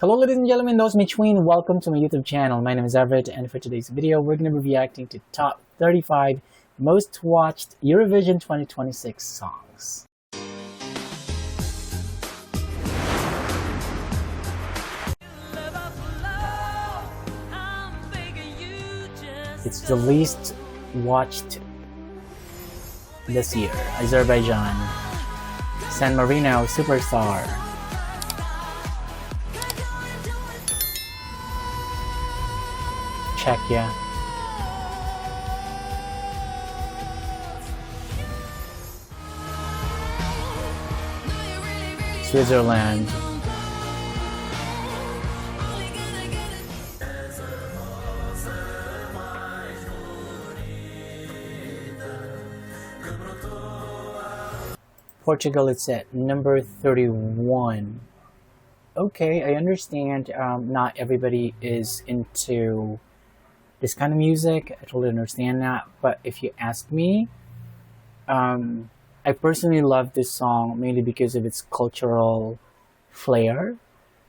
Hello ladies and gentlemen, those in between, welcome to my YouTube channel. My name is Everett, and for today's video, we're going to be reacting to top 35 most watched Eurovision 2026 songs. It's the least watched this year. Azerbaijan, San Marino, Superstar, Czechia, Switzerland, Portugal. It's at number 31. Okay, I understand not everybody is into this kind of music. I totally understand that, but if you ask me, I personally love this song mainly because of its cultural flair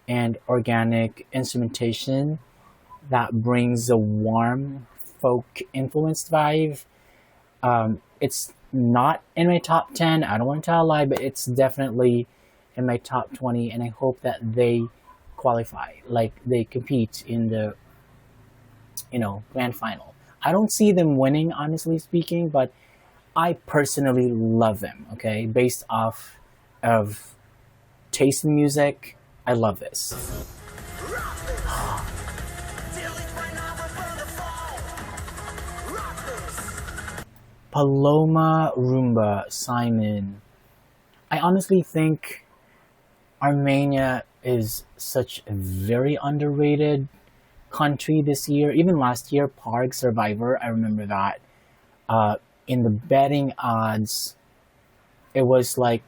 and organic instrumentation that brings a warm folk influenced vibe. It's not in my top 10, I don't want to tell a lie, but it's definitely in my top 20, and I hope that they qualify, like they compete in the grand final. I don't see them winning, honestly speaking, but I personally love them. Okay, based off of taste in music, I love this. Paloma Rumba, Simon. I honestly think Armenia is such a very underrated country this year. Even last year, Park Survivor, I remember that. In the betting odds, it was like,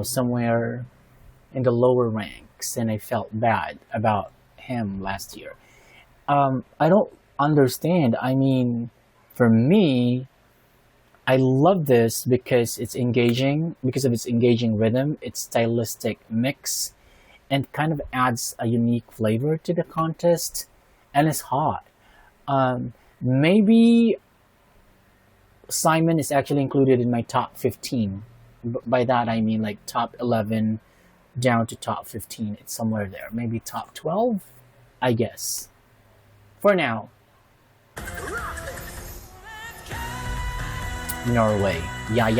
somewhere in the lower ranks, and I felt bad about him last year. I don't understand. I mean, for me, I love this because it's engaging, because of its engaging rhythm, its stylistic mix, and kind of adds a unique flavor to the contest, and it's hot. Maybe Simon is actually included in my top 15. By that I mean like top 11 down to top 15. It's somewhere there. Maybe top 12, I guess. For now. Norway. Yeah.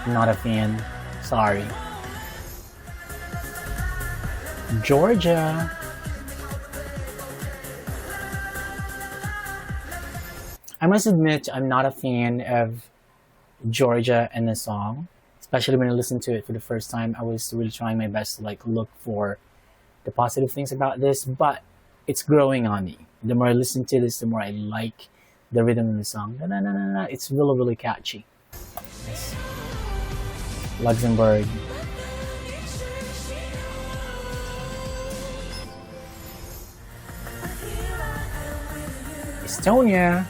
Not a fan. Sorry. Georgia. I must admit, I'm not a fan of Georgia and the song, especially when I listened to it for the first time. I was really trying my best to look for the positive things about this, but it's growing on me. The more I listen to this, the more I like the rhythm of the song. It's really, really catchy. Yes. Luxembourg. Estonia.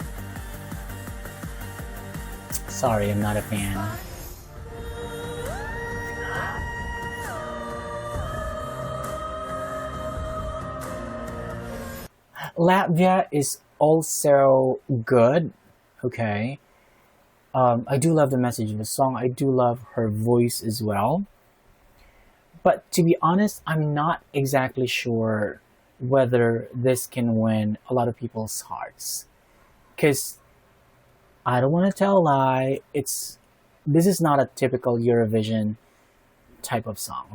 Sorry, I'm not a fan. Latvia is also good. Okay. I do love the message of the song. I do love her voice as well. But to be honest, I'm not exactly sure whether this can win a lot of people's hearts. Because I don't want to tell a lie, this is not a typical Eurovision type of song.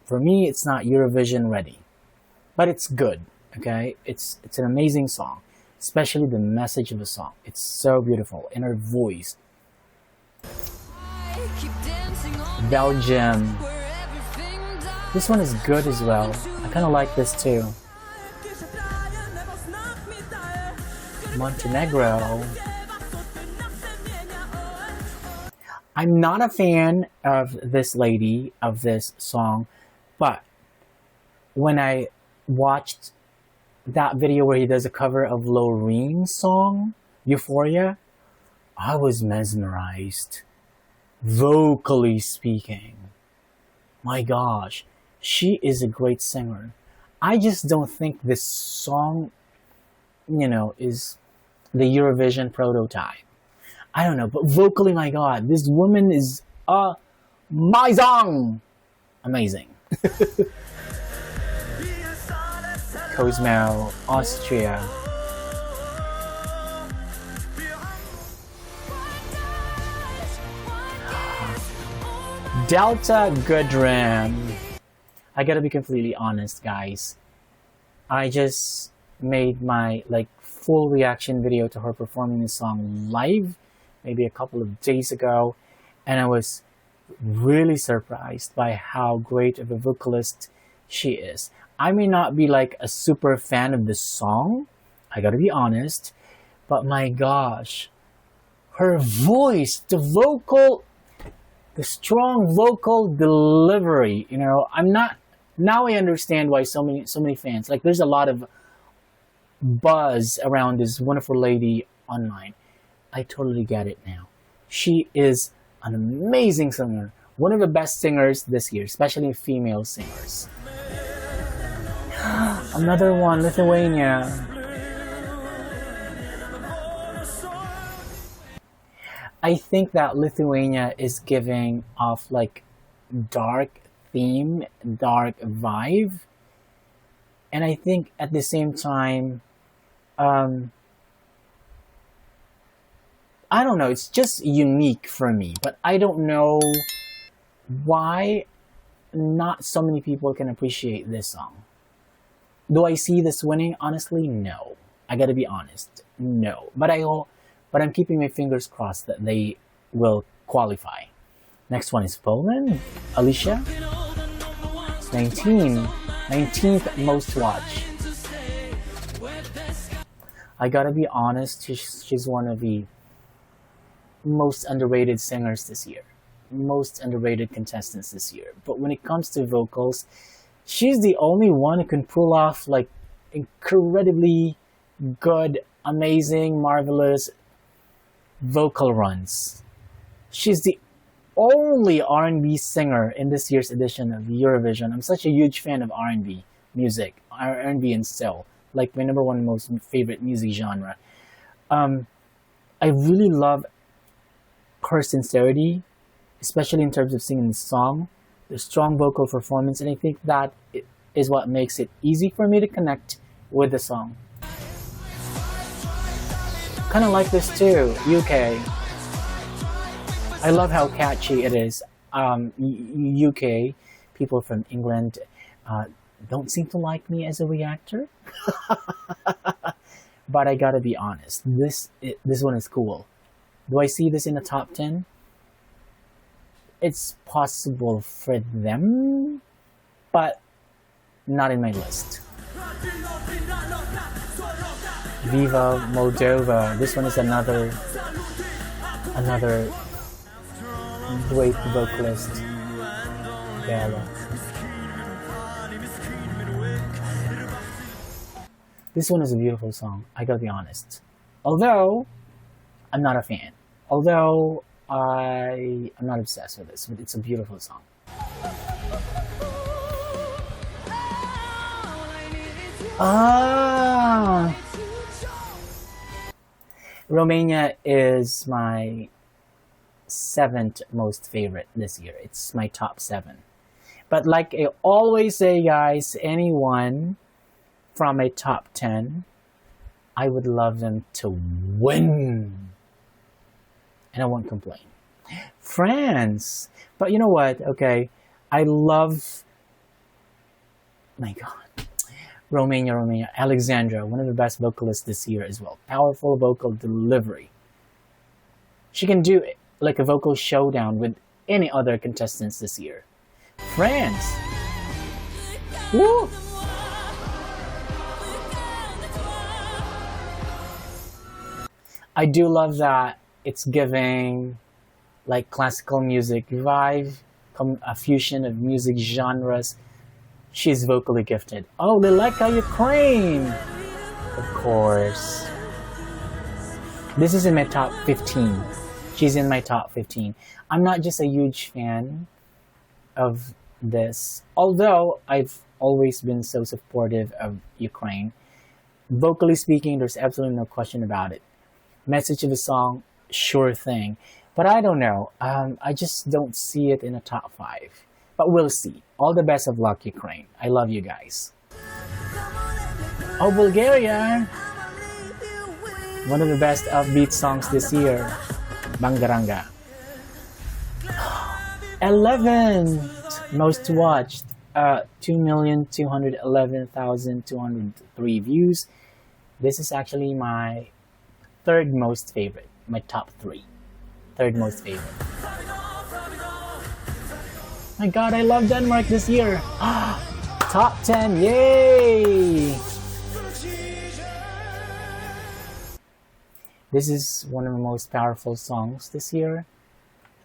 For me, it's not Eurovision ready. But it's good, okay? It's an amazing song, especially the message of the song. It's so beautiful, and her voice. Belgium. This one is good as well. I kind of like this too. Montenegro. I'm not a fan of this lady, of this song, but when I watched that video where he does a cover of Lorene's song, Euphoria, I was mesmerized, vocally speaking. My gosh, She is a great singer. I just don't think this song, is the Eurovision prototype. I don't know, but vocally, my God, this woman is amazing. Cosmo, Austria. Delta Goodram. I gotta be completely honest, guys. I just made my full reaction video to her performing this song live maybe a couple of days ago, and I was really surprised by how great of a vocalist she is. I may not be a super fan of this song, I gotta be honest, but my gosh, her voice, the strong vocal delivery, now I understand why so many fans, there's a lot of buzz around this wonderful lady online. I totally get it now. She is an amazing singer, one of the best singers this year, especially female singers. Another one, Lithuania. I think that Lithuania is giving off dark theme, dark vibe, and I think at the same time, I don't know, it's just unique for me, but I don't know why not so many people can appreciate this song. Do I see this winning? Honestly, no. I gotta be honest, no. But I'm keeping my fingers crossed that they will qualify. Next one is Poland. Alicia. 19th most watched. I gotta be honest, she's one of the most underrated singers this year. Most underrated contestants this year. But when it comes to vocals, she's the only one who can pull off incredibly good, amazing, marvelous vocal runs. She's the only R&B singer in this year's edition of Eurovision. I'm such a huge fan of R&B music, R&B and soul, my number one most favorite music genre. I really love her sincerity, especially in terms of singing the song, the strong vocal performance, and I think that is what makes it easy for me to connect with the song. Kind of like this too, UK. I love how catchy it is. UK, people from England don't seem to like me as a reactor. But I gotta be honest, this one is cool. Do I see this in the top 10? It's possible for them, but not in my list. Viva Moldova. This one is another great vocalist. Bella. This one is a beautiful song, I gotta be honest. Although, I'm not a fan. Although, I'm not obsessed with this, but it's a beautiful song. Romania is my 7th most favorite this year. It's my top 7. But like I always say, guys, anyone from a top 10, I would love them to win. And I won't complain. France. But you know what? Okay. I love, my God, Romania. Alexandra, one of the best vocalists this year as well. Powerful vocal delivery. She can do like a vocal showdown with any other contestants this year. France. Woo! I do love that it's giving like classical music vibe, a fusion of music genres. She's vocally gifted. Oh, Leleka, Ukraine! Of course. This is in my top 15. She's in my top 15. I'm not just a huge fan of this. Although I've always been so supportive of Ukraine, vocally speaking, there's absolutely no question about it. Message of the song, sure thing. But I don't know. I just don't see it in the top five. But we'll see. All the best of luck, Ukraine. I love you guys. Oh, Bulgaria! One of the best upbeat songs this year. Bangaranga. 11th most watched. 2,211,203 views. This is actually my third most favorite. My top three. Third most favorite. My god, I love Denmark this year. Top 10, yay! This is one of the most powerful songs this year.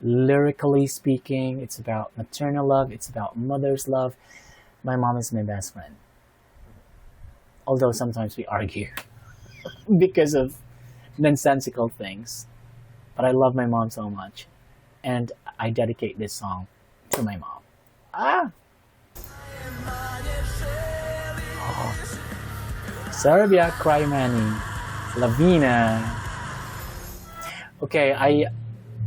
Lyrically speaking, it's about maternal love, it's about mother's love. My mom is my best friend. Although sometimes we argue because of nonsensical things. But I love my mom so much. And I dedicate this song to my mom. Oh. Serbia, Cry Mani, Lavina. Okay,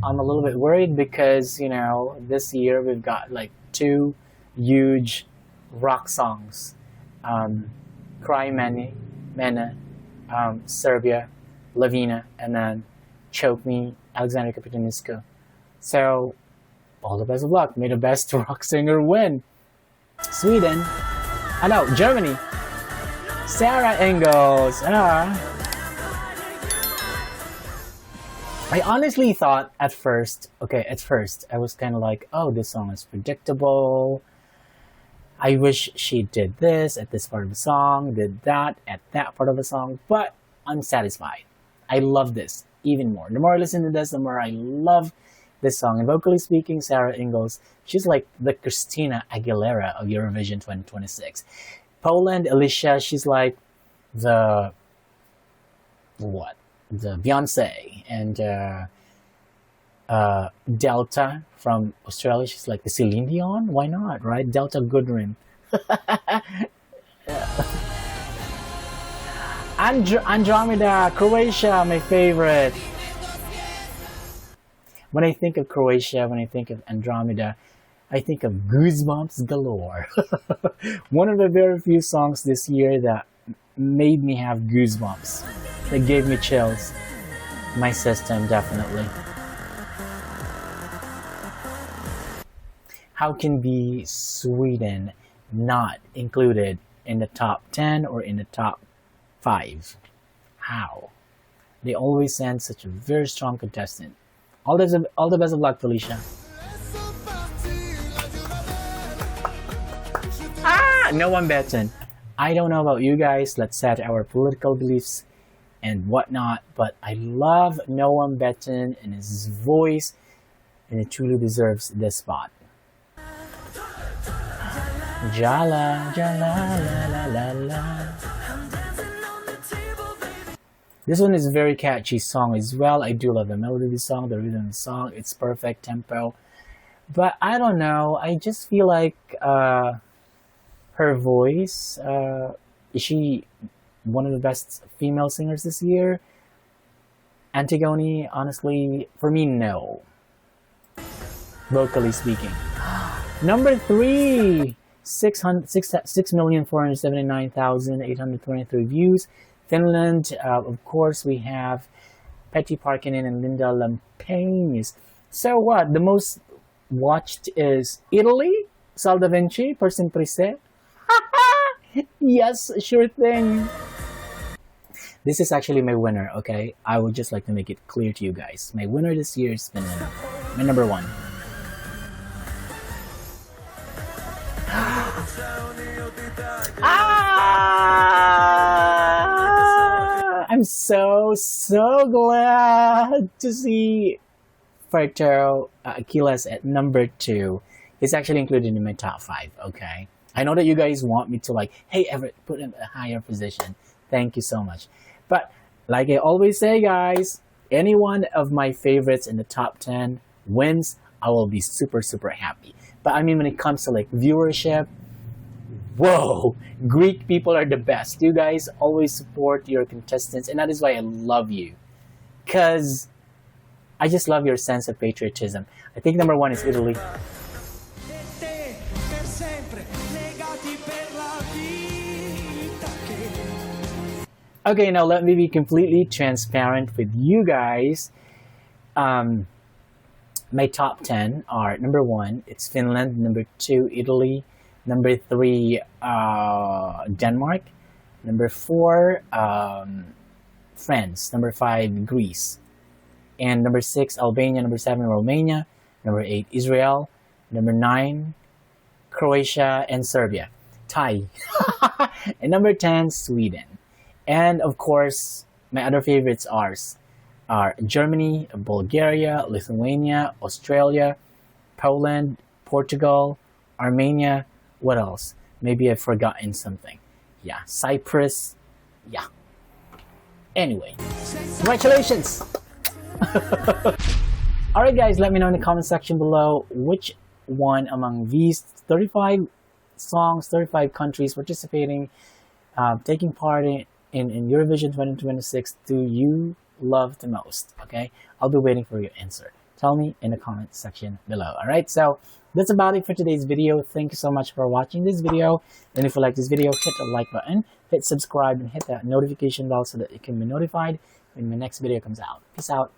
I'm a little bit worried because, this year we've got like two huge rock songs. Cry Mani, Mena, Serbia, Lavina, and then Choke Me, Alexander Kapitanisco. So, all the best of luck. May the best rock singer win. Sweden. No, Germany. Sarah Ingalls. I honestly thought at first, I was kind of like, oh, this song is predictable. I wish she did this at this part of the song, did that at that part of the song, but I'm satisfied. I love this even more. The more I listen to this, the more I love this song. And vocally speaking, Sarah Ingalls, she's like the Christina Aguilera of Eurovision 2026. Poland, Alicia, she's like the Beyonce. And Delta from Australia, she's like the Celine Dion. Why not, right? Delta Goodrem. Andromeda, Croatia, my favorite. When I think of Croatia, when I think of Andromeda, I think of goosebumps galore. One of the very few songs this year that made me have goosebumps, that gave me chills. My system, definitely. How can be Sweden not included in the top 10 or in the top 5? How? They always send such a very strong contestant. All the best of luck, Felicia. Noam Betten. I don't know about you guys. Let's set our political beliefs and whatnot, but I love Noam Betten and his voice, and it truly deserves this spot. Jala, jala, la, la, la, la. This one is a very catchy song as well. I do love the melody of the song, the rhythm of the song. It's perfect tempo. But I don't know. I just feel like her voice, is she one of the best female singers this year? Antigone, honestly, for me, no. Vocally speaking. Number 3, 6,479,823 views. Finland, of course, we have Petty Parkinen and Linda Lampagnes. So what? The most watched is Italy, Sal da Vinci, Per Sempre Se. Yes, sure thing. This is actually my winner, okay? I would just like to make it clear to you guys. My winner this year is Finland. My number 1. I'm so glad to see Ferto Achilles at number 2. He's actually included in my top 5, okay? I know that you guys want me to hey Everett, put him in a higher position. Thank you so much. But like I always say, guys, any one of my favorites in the top 10 wins, I will be super happy. But I mean, when it comes to like viewership, whoa, Greek people are the best. You guys always support your contestants, and that is why I love you. Because I just love your sense of patriotism. I think number one is Italy. Okay, now let me be completely transparent with you guys. My top 10 are number 1, it's Finland, number 2, Italy, number 3, Denmark, number 4, France, number 5, Greece, and number 6, Albania, number 7, Romania, number 8, Israel, number 9, Croatia, and Serbia. Thai. And number 10, Sweden. And of course, my other favorites are Germany, Bulgaria, Lithuania, Australia, Poland, Portugal, Armenia. What else? Maybe I've forgotten something. Yeah, Cyprus. Yeah. Anyway, congratulations! Alright guys, let me know in the comment section below which one among these 35 songs, 35 countries participating, taking part in Eurovision 2026 do you love the most. Okay, I'll be waiting for your answer. Tell me in the comment section below. Alright, so that's about it for today's video. Thank you so much for watching this video, and if you like this video, hit the like button, hit subscribe, and hit that notification bell so that you can be notified when my next video comes out. Peace out.